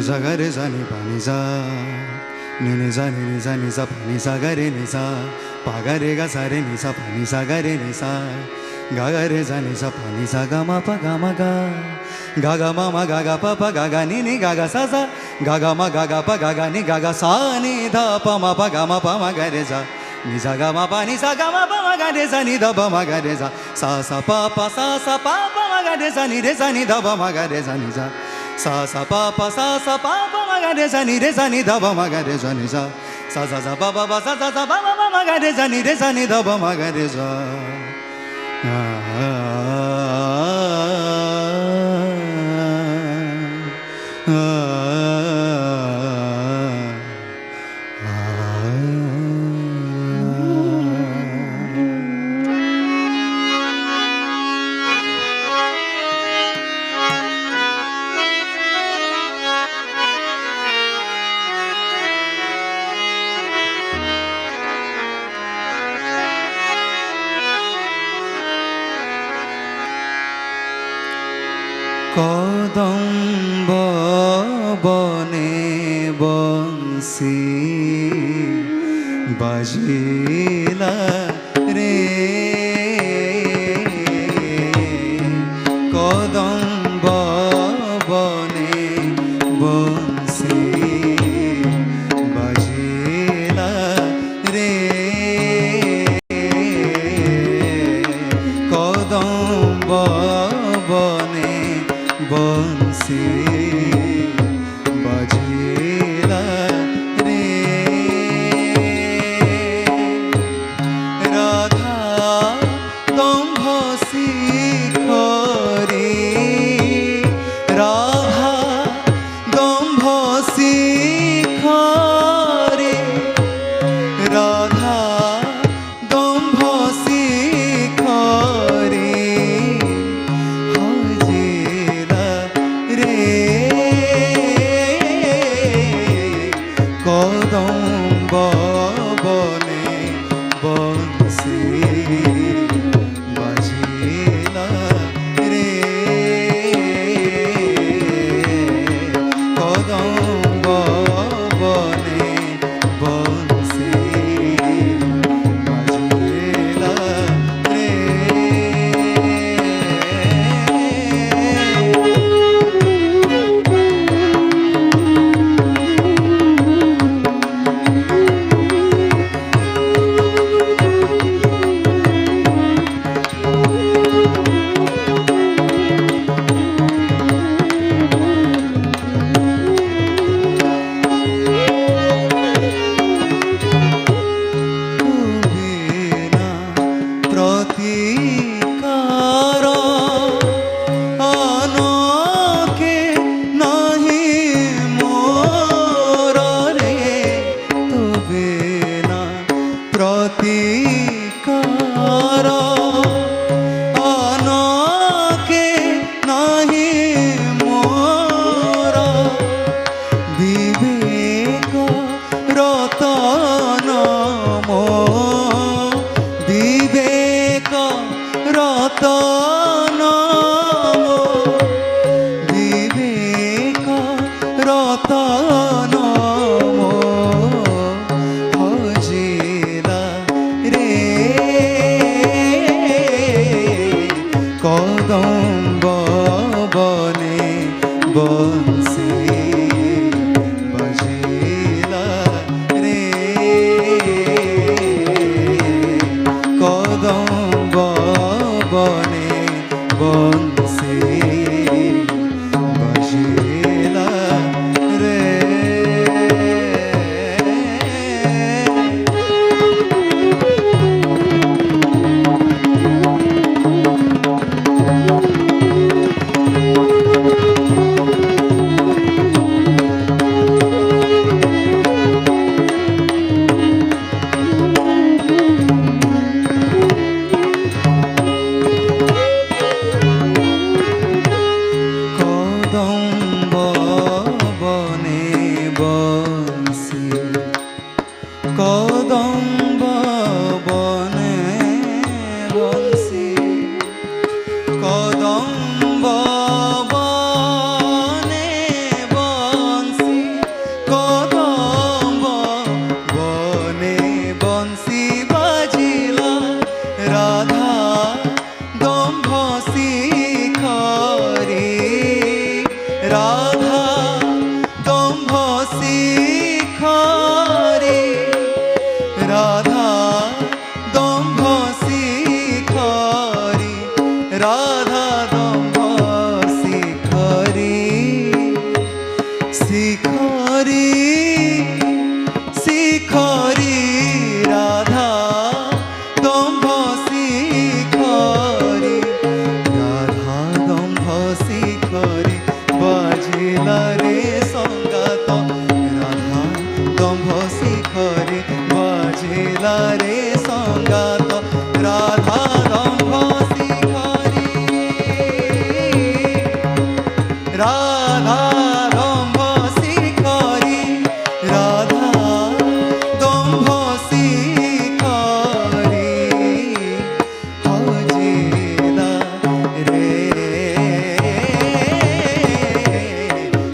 Niza ga re za ni pa ni za ni ni za ni ni za ni za pa ni sa ga re ni sa pa ga re ga sa re ni sa pa ni sa ga re ni sa ga ga re za ni sa pa ni sa ga ma pa ga ma ga pa ga ni ni ga ga sa sa ga ga ma ga ni ga ga sa ni da pa ma ga re za ni za ga ma pa ma ga re za ni da pa ma ga re za sa pa ma ga re za ni da pa ma ga re za ni za sa pa ma ga re za ni da pa ma ga re za ni za sa pa ma ga re za ni da pa ma ga re za কদম্ব বনে বংশী বাজিলা রে কদম্ব বনে বংশী বাজিলা রে কদম্ব বনে বংশী বাজিলা রে কদম্ব বনে বংশী বাজিলা রে। প্রতিকার অনকে নাহি মোর রে, তবে না প্রতিকার অনকে নাহি মোর, বিবেক রতন মো বিবেক রতন মো, বিবেক রতন মো হজিলা রে। কদম্ব বনে বংশী বাজিলা রে। কদম্ব বনে বংশী বাজিলা রে। কদম্ব বনে বংশী, কদম্ব বনে বংশী, কদম্ব বনে বংশী, কদম্ব বনে বংশী বাজিলা রাধা দম্ভ শিখরে। রাধা দম্ভ শিখরে, রাধা দম্ভ শিখরে, রাধা দম্ভ শিখরে। শিখরে শিখরে রাধা দম্ভ শিখরে, রাধা দম্ভ শিখরে বাজিলা রে সঙ্গাত। রাধা দম্ভ শিখরে বাজিলা রে সঙ্গাত। রাধা দম্ভ শিখরে, রাধা দম্ভ শিখরে, রাধা দম্ভ শিখরে হজিলা রে।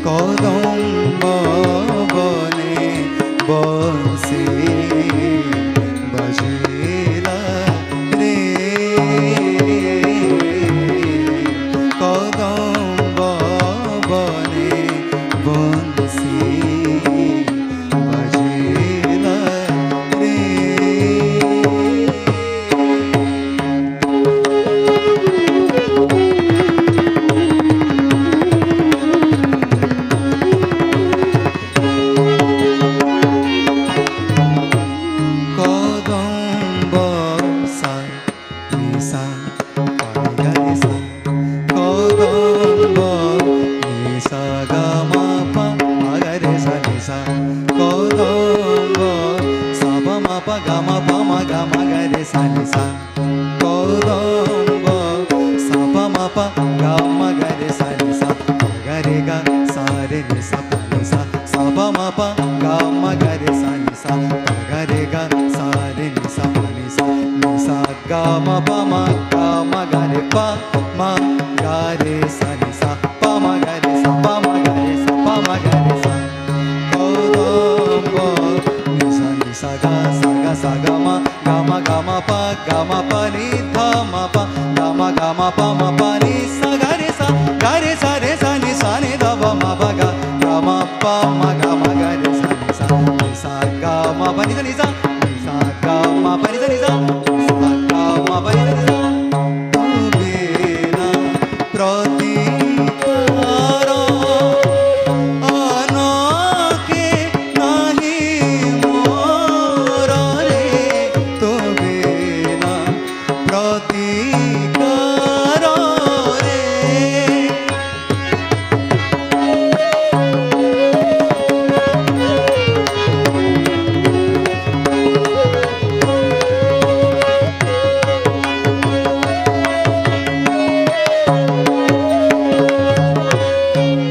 কদম্ব বনে বংশী বাজিলা রে। কদম্ব বনে বংশী বাজিলা রে। কদম্ব সা নি সা পা গা রে সা, কদম্ব নি সা গা মা পা মা গা রে সা নি সা, কদম্ব সা পা মা পা গা মা পা মা গা মা গা রে সা নি সা, কদম্ব সা পা মা পা গা মা গা রে সা নি সা, গা রে গা সা রে নি সা পা নি সা, সা পা মা পা গা মা গা রে সা নি সা, গা রে গা সা রে নি সা পা নি সা, নি সা গা মা পা মা গা মা গা রে পা মা গা রে সা নি সা, পা মা গা রে সা, পা মা গা রে সা, পা মা গা রে সা। ma ga ma ga re sa ni sa ni sa ga ma pa ni sa ni sa ni sa ga ma pa ni sa ni sa ni sa ga ma pa ni sa ni sa tu bina pratikar अनोखे नहीं मोर रे तो बिना प्रतिकार रे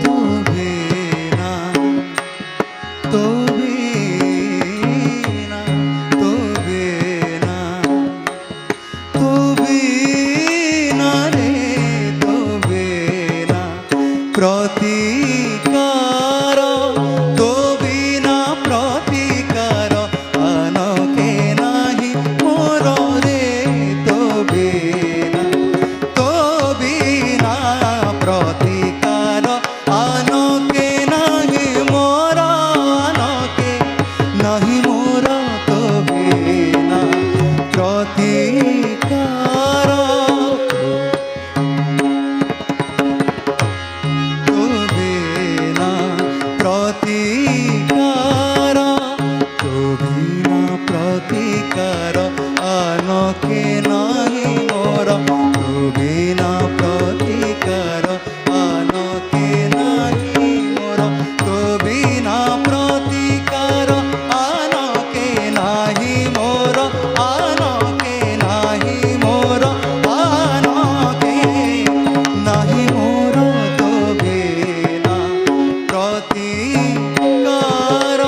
तो बिना तो बिना तो बिना रे तो बिना प्रतिकार तो बिना प्रतिकार अनोखे नहीं मोर रे तो बिना प्रतिकार अनोखे नहीं मोर अनोखे नहीं मोर तो बिना प्रतिकार तो बिना प्रतिकार तो बिना प्रतिकार अनोखे नहीं मोर तो बिना प्रतिकार अनोखे नहीं मोर तो बिना प्रतिकार अनोखे नहीं मोर अनोखे नहीं मोर अनोखे नहीं मोर तो बिना प्रतिकार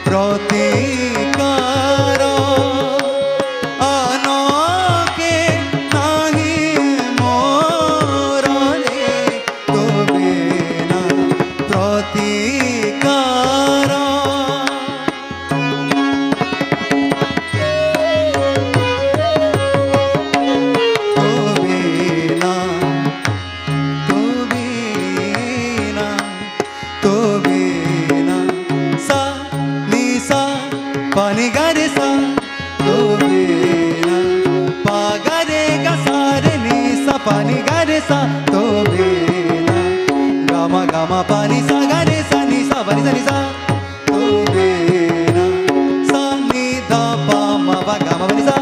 प्रतिकार अनोखे नहीं मोर रे तो बिना प्रतिकार तो बिना तो बिना तो बिना सा नि सा पा नि गा रे सा तो बिना पा गा रे गा सा रे नि सा पा नि गा रे सा तो बिना गा ma pa ni sa ga re sa ni sa pa ni sa ni sa तो बिना सा नि धा पा ma pa ga ma pa ni sa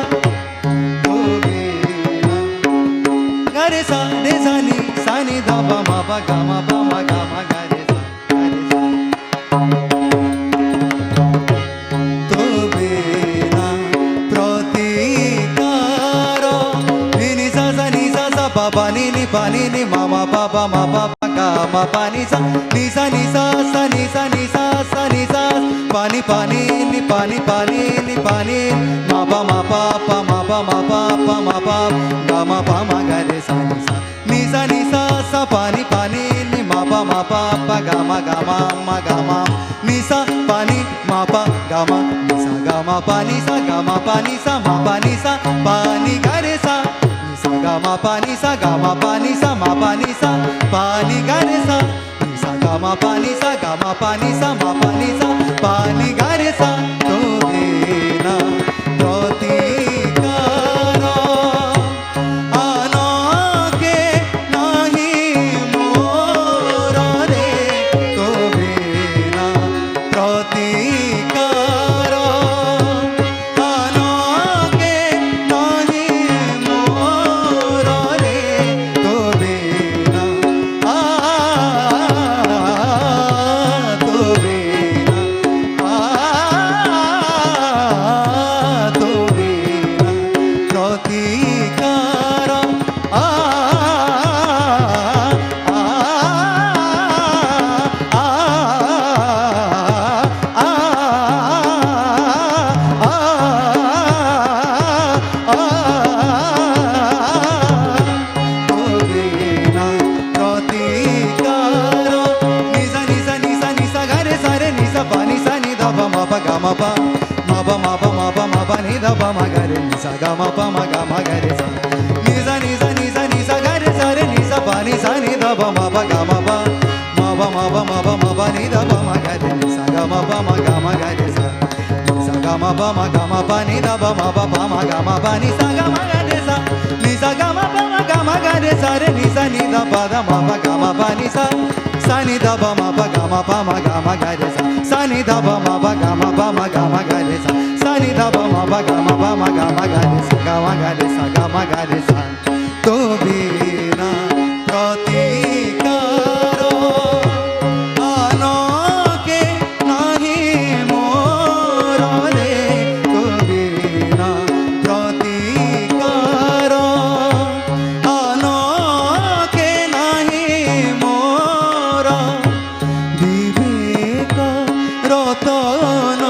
तो बिना गा रे सा ni सा नि धा पा ma pa ga ma गा मा गा रे सा तो बिना प्रतिकार नि सा पा पा नि मा मा पा पा मा पा पा गा मा पा नि सा नि सा सा नि सा नि सा सा नि सा पा नि नि पा नि मा पा पा मा पा मा पा मा पा गा मा गा रे सा नि सा सा पा नि मा पा गा मा नि सा पा नि मा पा गा मा नि सा गा मा पा नि सा मा पा नि सा पा नि गा रे सा गा मा पा नि सा मा पा नि सा पा नि गा रे सा नि सा गा मा पा नि सा मा पा नि सा पा नि गा रे सा तो बिना प्रतिकार अनोखे नहीं मोर रे तो बिना प्रतिकार अनोखे नहीं मोर रे तो बिना तो बिना ma pa ma ba ma ba ma ba ma ba ni da ba ma ga re ni sa ga ma pa ma ga re sa ni sa ni sa ni sa ni sa ga re sa re ni sa pa ni sa ni da ba ma ba ga ma ba ma ba ma ba ma ba ma ba ni da ba ma ga re ni sa ga ma pa ma ga re sa ni sa ga ma pa ni da ba ma ga ma ni sa ga ma ga re sa ni sa ga ma ga re sa re ni sa ni da ba da ma ba ga ma pa ni sa sa ni da ba ma ba ga re sa sa ni da ba ma ba ga ma re sa sa ni da ba ma ba ga re sa ga ma ga re sa तो बिना प्रतिकारो अनोखे नाही मोर रे तो बिना प्रतिकारो अनोखे नाही मोर विवेक रतन